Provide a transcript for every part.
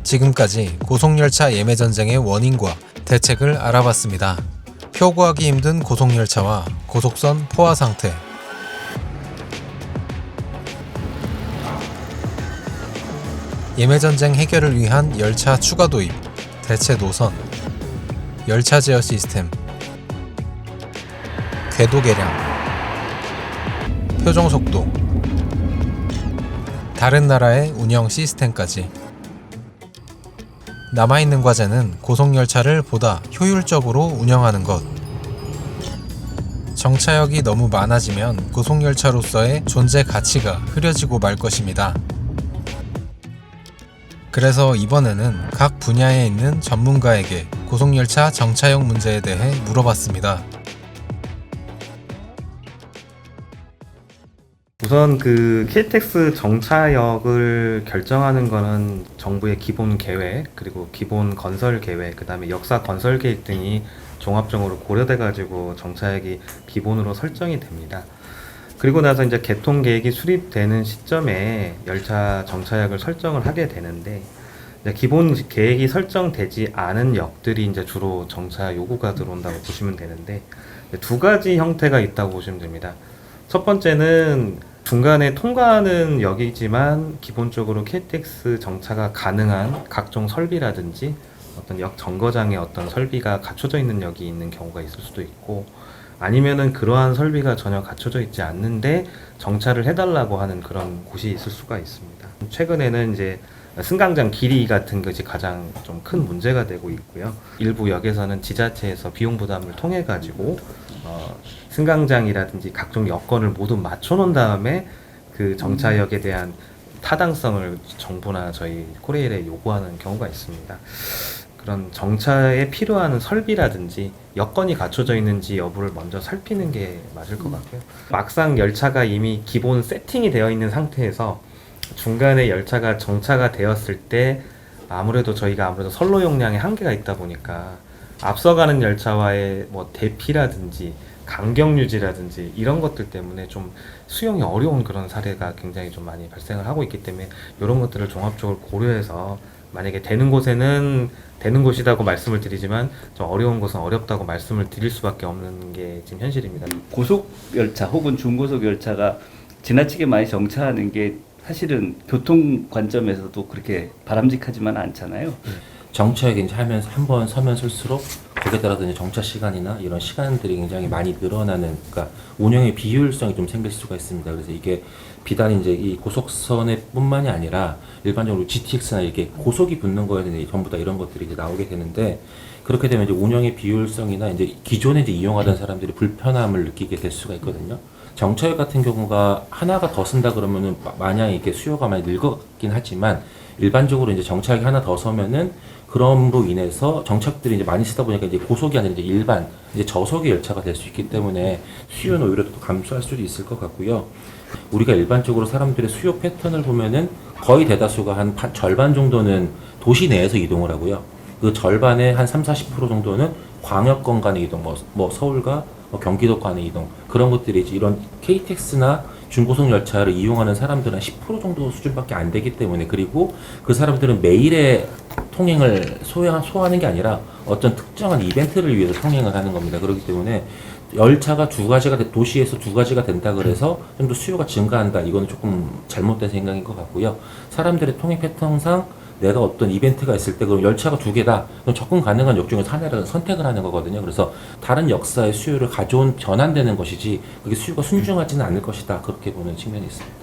지금까지 고속열차 예매전쟁의 원인과 대책을 알아봤습니다. 표구하기 힘든 고속열차와 고속선 포화 상태, 예매전쟁 해결을 위한 열차 추가 도입, 대체 노선, 열차 제어 시스템, 궤도 개량, 표정 속도, 다른 나라의 운영 시스템까지. 남아있는 과제는 고속열차를 보다 효율적으로 운영하는 것. 정차역이 너무 많아지면 고속열차로서의 존재 가치가 흐려지고 말 것입니다. 그래서 이번에는 각 분야에 있는 전문가에게 고속열차 정차역 문제에 대해 물어봤습니다. 우선 그 KTX 정차역을 결정하는 거는 정부의 기본 계획, 그리고 기본 건설 계획, 그 다음에 역사 건설 계획 등이 종합적으로 고려돼 가지고 정차역이 기본으로 설정이 됩니다. 그리고 나서 이제 개통 계획이 수립되는 시점에 열차 정차역을 설정을 하게 되는데, 이제 기본 계획이 설정되지 않은 역들이 이제 주로 정차 요구가 들어온다고 보시면 되는데, 두 가지 형태가 있다고 보시면 됩니다. 첫 번째는 중간에 통과하는 역이지만 기본적으로 KTX 정차가 가능한 각종 설비라든지 어떤 역 정거장의 어떤 설비가 갖춰져 있는 역이 있는 경우가 있을 수도 있고, 아니면은 그러한 설비가 전혀 갖춰져 있지 않는데 정차를 해달라고 하는 그런 곳이 있을 수가 있습니다. 최근에는 이제 승강장 길이 같은 것이 가장 좀 큰 문제가 되고 있고요. 일부 역에서는 지자체에서 비용 부담을 통해 가지고 승강장이라든지 각종 여건을 모두 맞춰 놓은 다음에 그 정차역에 대한 타당성을 정부나 저희 코레일에 요구하는 경우가 있습니다. 그런 정차에 필요한 설비라든지 여건이 갖춰져 있는지 여부를 먼저 살피는 게 맞을 것 같고요. 막상 열차가 이미 기본 세팅이 되어 있는 상태에서 중간에 열차가 정차가 되었을 때 아무래도 저희가 선로 용량에 한계가 있다 보니까 앞서가는 열차와의 뭐 대피라든지 간격 유지라든지 이런 것들 때문에 좀 수용이 어려운 그런 사례가 굉장히 좀 많이 발생을 하고 있기 때문에 이런 것들을 종합적으로 고려해서 만약에 되는 곳에는 되는 곳이라고 말씀을 드리지만 좀 어려운 곳은 어렵다고 말씀을 드릴 수밖에 없는 게 지금 현실입니다. 고속열차 혹은 중고속열차가 지나치게 많이 정차하는 게 사실은 교통 관점에서도 그렇게 바람직하지만 않잖아요. 정차역에 이제 하면서 한 번 서면 설수록 거기에 따라서 이제 정차 시간이나 이런 시간들이 굉장히 많이 늘어나는, 그러니까 운영의 비효율성이 좀 생길 수가 있습니다. 그래서 이게 비단 이제 이 고속선에 뿐만이 아니라 일반적으로 GTX나 이렇게 고속이 붙는 거에는 전부 다 이런 것들이 이제 나오게 되는데, 그렇게 되면 이제 운영의 비효율성이나 이제 기존에 이제 이용하던 사람들이 불편함을 느끼게 될 수가 있거든요. 정차역 같은 경우가 하나가 더 쓴다 그러면은 마냥 이게 수요가 많이 늘었긴 하지만, 일반적으로 이제 정차역이 하나 더 서면은 그럼으로 인해서 정착들이 이제 많이 쓰다 보니까 이제 고속이 아니라 이제 일반 이제 저속의 열차가 될 수 있기 때문에 수요는 오히려 또 감소할 수도 있을 것 같고요. 우리가 일반적으로 사람들의 수요 패턴을 보면은 거의 대다수가 한 절반 정도는 도시 내에서 이동을 하고요. 그 절반의 한 30-40% 정도는 광역권 간의 이동, 뭐 서울과 경기도 간의 이동, 그런 것들이 이제 이런 KTX나 중고속 열차를 이용하는 사람들은 10% 정도 수준밖에 안 되기 때문에, 그리고 그 사람들은 매일의 통행을 소화하는 게 아니라 어떤 특정한 이벤트를 위해서 통행을 하는 겁니다. 그렇기 때문에 열차가 도시에서 두 가지가 된다 그래서 좀 더 수요가 증가한다, 이거는 조금 잘못된 생각인 것 같고요. 사람들의 통행 패턴상 내가 어떤 이벤트가 있을 때 그럼 열차가 두 개다, 그럼 접근 가능한 역 중에서 하나를 선택을 하는 거거든요. 그래서 다른 역사의 수요를 전환되는 것이지 그게 수요가 순증하지는 않을 것이다, 그렇게 보는 측면이 있습니다.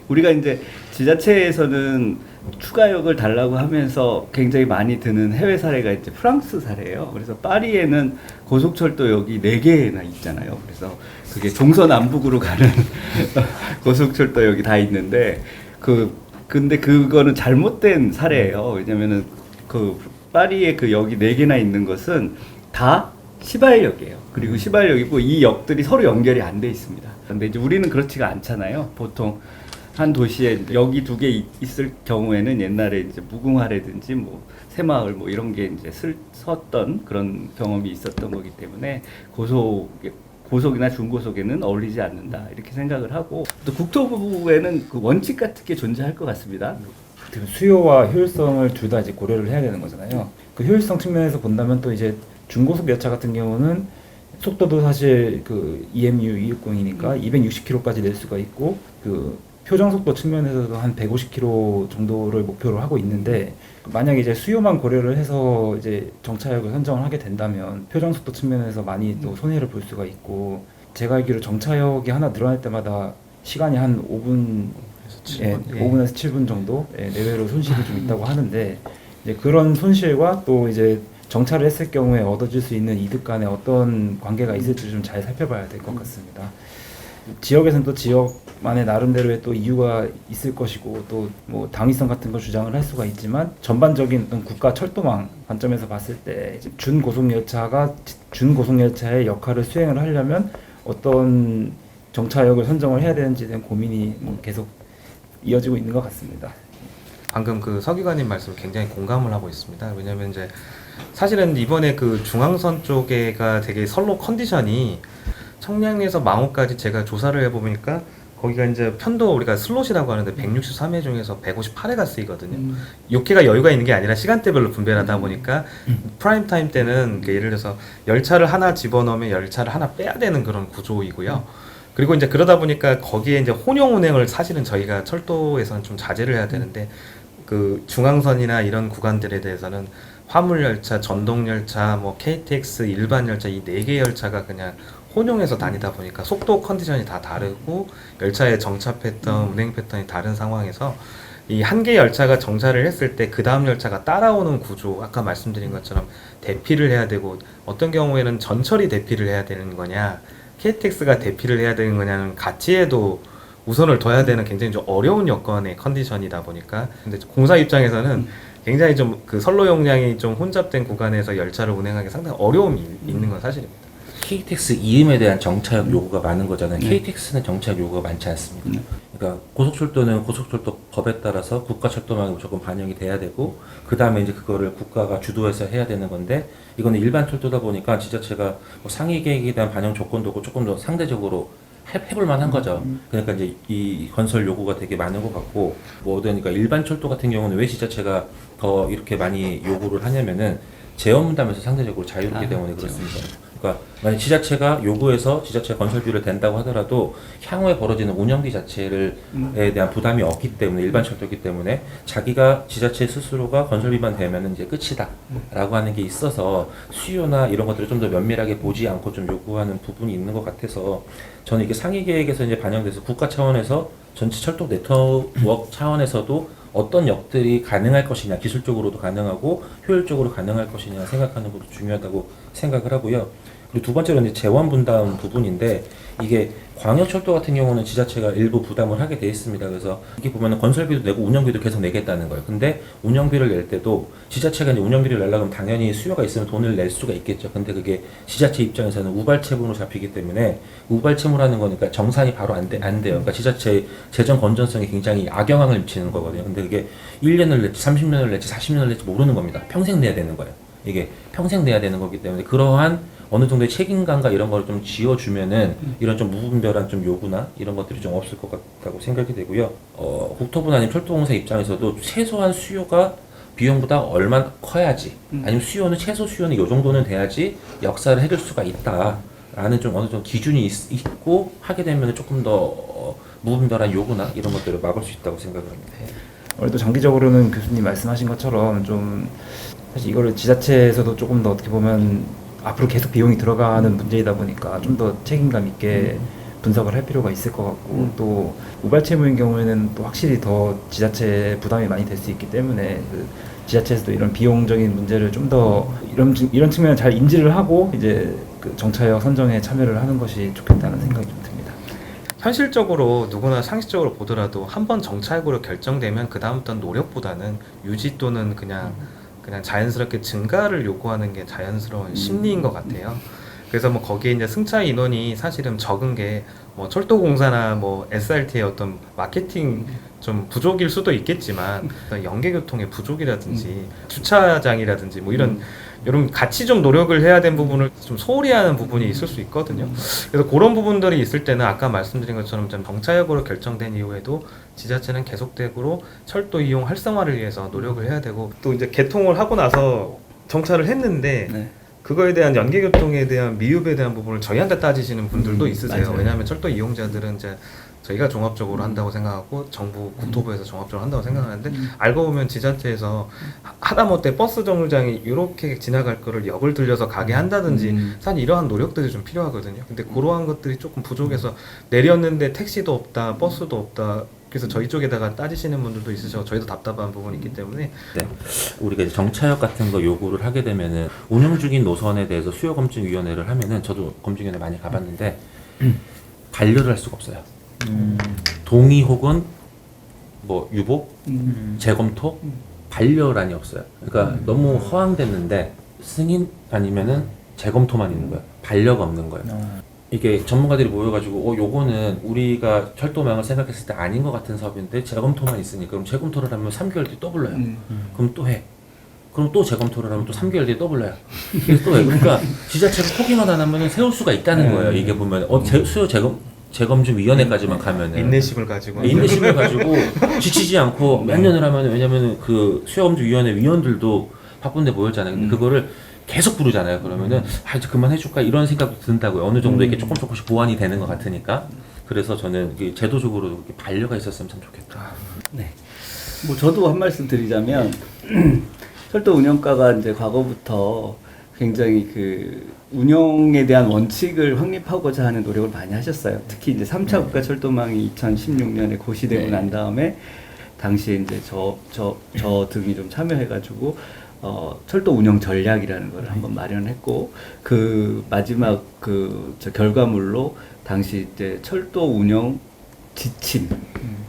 우리가 이제 지자체에서는 추가역을 달라고 하면서 굉장히 많이 드는 해외 사례가 이제 프랑스 사례예요. 그래서 파리에는 고속철도역이 4개나 있잖아요. 그래서 그게 동서남북으로 가는 고속철도역이 다 있는데 근데 그거는 잘못된 사례예요. 왜냐면은 그 파리에 그 역이 4개나 있는 것은 다 시발역이에요. 그리고 시발역이고 이 역들이 서로 연결이 안 돼 있습니다. 근데 이제 우리는 그렇지가 않잖아요. 보통 한 도시에 역이 2개 있을 경우에는 옛날에 이제 무궁화라든지 뭐 새마을 뭐 이런 게 이제 섰던 그런 경험이 있었던 거기 때문에 고속이나 중고속에는 어울리지 않는다, 이렇게 생각을 하고, 또 국토부에는 그 원칙 같은 게 존재할 것 같습니다. 그 수요와 효율성을 둘 다 이제 고려를 해야 되는 거잖아요. 그 효율성 측면에서 본다면 또 이제 중고속 열차 같은 경우는 속도도 사실 그 EMU 260이니까 260km까지 낼 수가 있고 그 표정 속도 측면에서도 한 150km 정도를 목표로 하고 있는데 만약에 이제 수요만 고려를 해서 이제 정차역을 선정을 하게 된다면 표정 속도 측면에서 많이 또 손해를 볼 수가 있고 제가 알기로 정차역이 하나 늘어날 때마다 시간이 한 5분 5분에서 7분 정도 내외로 손실이 좀 있다고 하는데 이제 그런 손실과 또 이제 정차를 했을 경우에 얻어질 수 있는 이득 간에 어떤 관계가 있을지 좀 잘 살펴봐야 될 것 같습니다. 지역에서는 또 지역만의 나름대로의 또 이유가 있을 것이고 또 뭐 당위성 같은 걸 주장을 할 수가 있지만 전반적인 어떤 국가 철도망 관점에서 봤을 때 이제 준고속열차의 역할을 수행을 하려면 어떤 정차역을 선정을 해야 되는지에 대한 고민이 뭐 계속 이어지고 있는 것 같습니다. 방금 그 서기관님 말씀을 굉장히 공감을 하고 있습니다. 왜냐면 이제 사실은 이번에 그 중앙선 쪽에가 되게 선로 컨디션이 청량리에서 망호까지 제가 조사를 해보니까 거기가 이제 편도 우리가 슬롯이라고 하는데 163회 중에서 158회가 쓰이거든요. 6회가 여유가 있는 게 아니라 시간대별로 분배를 하다 보니까 프라임 타임 때는 예를 들어서 열차를 하나 집어넣으면 열차를 하나 빼야 되는 그런 구조이고요. 그리고 이제 그러다 보니까 거기에 이제 혼용 운행을 사실은 저희가 철도에서는 좀 자제를 해야 되는데 그 중앙선이나 이런 구간들에 대해서는 화물열차, 전동열차, 뭐 KTX, 일반 열차 이 4개 열차가 그냥 혼용해서 다니다 보니까 속도 컨디션이 다 다르고 열차의 정차 패턴, 운행 패턴이 다른 상황에서 이 한 개 열차가 정차를 했을 때 그 다음 열차가 따라오는 구조, 아까 말씀드린 것처럼 대피를 해야 되고 어떤 경우에는 전철이 대피를 해야 되는 거냐, KTX가 대피를 해야 되는 거냐는 가치에도 우선을 둬야 되는 굉장히 좀 어려운 여건의 컨디션이다 보니까 근데 공사 입장에서는 굉장히 좀 그 선로 용량이 좀 혼잡된 구간에서 열차를 운행하기 상당히 어려움이 있는 건 사실입니다. KTX 이음에 대한 정차역 요구가 많은 거잖아요. KTX는 정차역 요구가 많지 않습니다. 그러니까 고속철도는 고속철도 법에 따라서 국가철도망이 무조건 반영이 돼야 되고 그 다음에 이제 그거를 국가가 주도해서 해야 되는 건데 이거는 일반 철도다 보니까 지자체가 뭐 상위 계획에 대한 반영 조건도 조금 더 상대적으로 해볼 만한 거죠. 그러니까 이제 이 건설 요구가 되게 많은 것 같고 그러니까 일반 철도 같은 경우는 왜 지자체가 더 이렇게 많이 요구를 하냐면은 재원 분담에서 상대적으로 자유롭기 때문에 그렇습니다. 그러니까 만약 지자체가 요구해서 지자체 건설비를 댄다고 하더라도 향후에 벌어지는 운영비 자체에 대한 부담이 없기 때문에 일반 철도이기 때문에 자기가 지자체 스스로가 건설비만 대면은 이제 끝이다라고 하는 게 있어서 수요나 이런 것들을 좀 더 면밀하게 보지 않고 좀 요구하는 부분이 있는 것 같아서 저는 이게 상위 계획에서 이제 반영돼서 국가 차원에서 전체 철도 네트워크 차원에서도 어떤 역들이 가능할 것이냐, 기술적으로도 가능하고 효율적으로 가능할 것이냐 생각하는 것도 중요하다고 생각을 하고요. 그리고 두 번째로는 이제 재원 분담 부분인데 이게 광역철도 같은 경우는 지자체가 일부 부담을 하게 돼 있습니다. 그래서 이게 보면은 건설비도 내고 운영비도 계속 내겠다는 거예요. 근데 운영비를 낼 때도 지자체가 이제 운영비를 내려고 하면 당연히 수요가 있으면 돈을 낼 수가 있겠죠. 근데 그게 지자체 입장에서는 우발채무로 잡히기 때문에 우발채무라는 거니까 정산이 바로 안 돼요. 그러니까 지자체 재정 건전성에 굉장히 악영향을 미치는 거거든요. 근데 그게 1년을 낼지 30년을 낼지 40년을 낼지 모르는 겁니다. 평생 내야 되는 거예요. 이게 평생 내야 되는 거기 때문에 그러한 어느 정도의 책임감과 이런 걸 좀 지어주면은 이런 좀 무분별한 좀 요구나 이런 것들이 좀 없을 것 같다고 생각이 되고요. 국토부나 아니면 철도공사 입장에서도 최소한 수요가 비용보다 얼마나 커야지 아니면 최소 수요는 이 정도는 돼야지 역사를 해줄 수가 있다라는 좀 어느 정도 기준이 있고 하게 되면 조금 더 무분별한 요구나 이런 것들을 막을 수 있다고 생각을 합니다. 오늘도 장기적으로는 교수님 말씀하신 것처럼 좀 사실 이거를 지자체에서도 조금 더 어떻게 보면 앞으로 계속 비용이 들어가는 문제이다 보니까 좀 더 책임감 있게 분석을 할 필요가 있을 것 같고 또 우발채무인 경우에는 또 확실히 더 지자체 부담이 많이 될 수 있기 때문에 그 지자체에서도 이런 비용적인 문제를 좀 더 이런 측면을 잘 인지를 하고 이제 그 정차역 선정에 참여를 하는 것이 좋겠다는 생각이 좀 듭니다. 현실적으로 누구나 상식적으로 보더라도 한번 정차역으로 결정되면 그 다음부터 노력보다는 유지 또는 그냥 자연스럽게 증가를 요구하는 게 자연스러운 심리인 것 같아요. 그래서 뭐 거기에 이제 승차 인원이 사실은 적은 게 뭐 철도공사나 뭐 SRT의 어떤 마케팅 좀 부족일 수도 있겠지만 어떤 연계교통의 부족이라든지 주차장이라든지 뭐 이런 같이 좀 노력을 해야 된 부분을 좀 소홀히 하는 부분이 있을 수 있거든요. 그래서 그런 부분들이 있을 때는 아까 말씀드린 것처럼 좀 정차역으로 결정된 이후에도 지자체는 계속적으로 철도 이용 활성화를 위해서 노력을 해야 되고, 또 이제 개통을 하고 나서 정차를 했는데 네. 그거에 대한 연계교통에 대한 미흡에 대한 부분을 저희한테 따지시는 분들도 있으세요. 맞아요. 왜냐하면 철도 이용자들은 이제 저희가 종합적으로 한다고 생각하고 정부 국토부에서 종합적으로 한다고 생각하는데, 알고 보면 지자체에서 하다못해 버스 정류장이 이렇게 지나갈 거를 역을 들려서 가게 한다든지 사실 이러한 노력들이 좀 필요하거든요. 근데 그러한 것들이 조금 부족해서 내렸는데 택시도 없다, 버스도 없다, 그래서 저희 쪽에다가 따지시는 분들도 있으셔서 저희도 답답한 부분이 있기 때문에 네. 우리가 이제 정차역 같은 거 요구를 하게 되면은 운영 중인 노선에 대해서 수요 검증 위원회를 하면은, 저도 검증위원회 많이 가봤는데 반려를 할 수가 없어요. 동의 혹은 뭐 유보, 재검토, 반려란이 없어요. 그러니까 너무 허황됐는데 승인 아니면은 재검토만 있는 거예요. 반려가 없는 거예요. 이게 전문가들이 모여가지고 요거는 우리가 철도망을 생각했을 때 아닌 것 같은 사업인데 재검토만 있으니까, 그럼 재검토를 하면 3개월 뒤에 또 불러요. 그럼 또 해. 그럼 또 재검토를 하면 또 3개월 뒤에 또 불러요. 이게 또 해. 그러니까 지자체가 포기만 안 하면 세울 수가 있다는 거예요. 이게 보면 수요 재검증 위원회까지만 가면은 인내심을 가지고 인내심을 가지고 지치지 않고 몇 년을 하면, 왜냐면 그 수요검증 위원회 위원들도 바쁜데 모였잖아요. 근데 그거를 계속 부르잖아요. 그러면은 이제 그만 해줄까 이런 생각도 든다고요. 어느 정도 이렇게 조금씩 보완이 되는 것 같으니까. 그래서 저는 이게 제도적으로 이렇게 반려가 있었으면 참 좋겠다. 네. 뭐 저도 한 말씀 드리자면 철도 운영과가 이제 과거부터 굉장히 그 운영에 대한 원칙을 확립하고자 하는 노력을 많이 하셨어요. 특히 이제 3차 국가 철도망이 2016년에 고시되고 난 다음에 당시에 이제 저 등이 좀 참여해가지고 철도 운영 전략이라는 걸 한번 마련했고, 그 마지막 저 결과물로 당시 이제 철도 운영 지침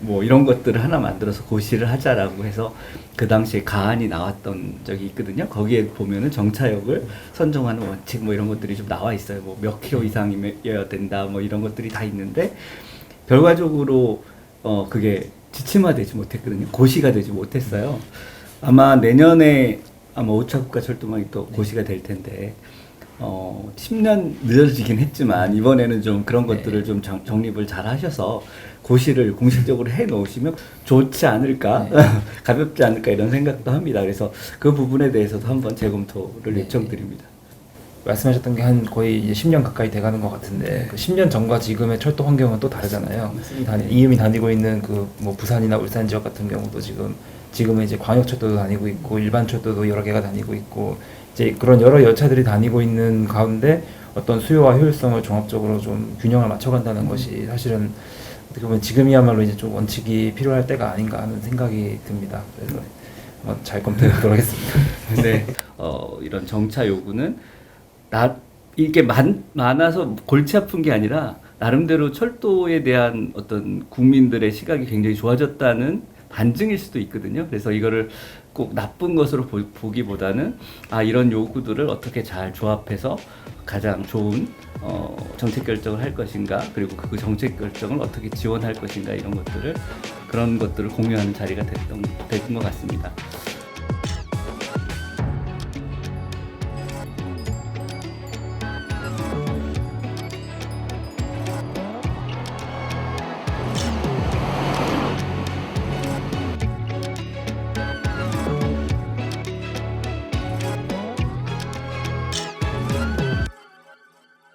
뭐 이런 것들을 하나 만들어서 고시를 하자라고 해서 그 당시에 가안이 나왔던 적이 있거든요. 거기에 보면은 정차역을 선정하는 원칙 뭐 이런 것들이 좀 나와 있어요. 뭐 몇 킬로 이상이어야 된다 뭐 이런 것들이 다 있는데, 결과적으로 그게 지침화되지 못했거든요. 고시가 되지 못했어요. 아마 내년에 5차 국가 철도망이 또 고시가 될 텐데 10년 늦어지긴 했지만 이번에는 좀 그런 것들을 좀 정립을 잘 하셔서 고시를 공식적으로 해 놓으시면 좋지 않을까, 가볍지 않을까 이런 생각도 합니다. 그래서 그 부분에 대해서도 한번 재검토를 요청드립니다. 말씀하셨던 게 한 거의 이제 10년 가까이 돼가는 것 같은데, 그 10년 전과 지금의 철도 환경은 또 다르잖아요. 이음이 다니고 있는 그 뭐 부산이나 울산 지역 같은 경우도 지금은 이제 광역철도도 다니고 있고 일반 철도도 여러 개가 다니고 있고, 이제 그런 여러 열차들이 다니고 있는 가운데 어떤 수요와 효율성을 종합적으로 좀 균형을 맞춰간다는 것이 사실은 어떻게 보면 지금이야말로 이제 좀 원칙이 필요할 때가 아닌가 하는 생각이 듭니다. 그래서 한번 잘 검토해보도록 하겠습니다. 네. 이런 정차 요구는 이게 많아서 골치 아픈 게 아니라 나름대로 철도에 대한 어떤 국민들의 시각이 굉장히 좋아졌다는 반증일 수도 있거든요. 그래서 이거를 꼭 나쁜 것으로 보기보다는 이런 요구들을 어떻게 잘 조합해서 가장 좋은 정책 결정을 할 것인가, 그리고 그 정책 결정을 어떻게 지원할 것인가, 그런 것들을 공유하는 자리가 된 것 같습니다.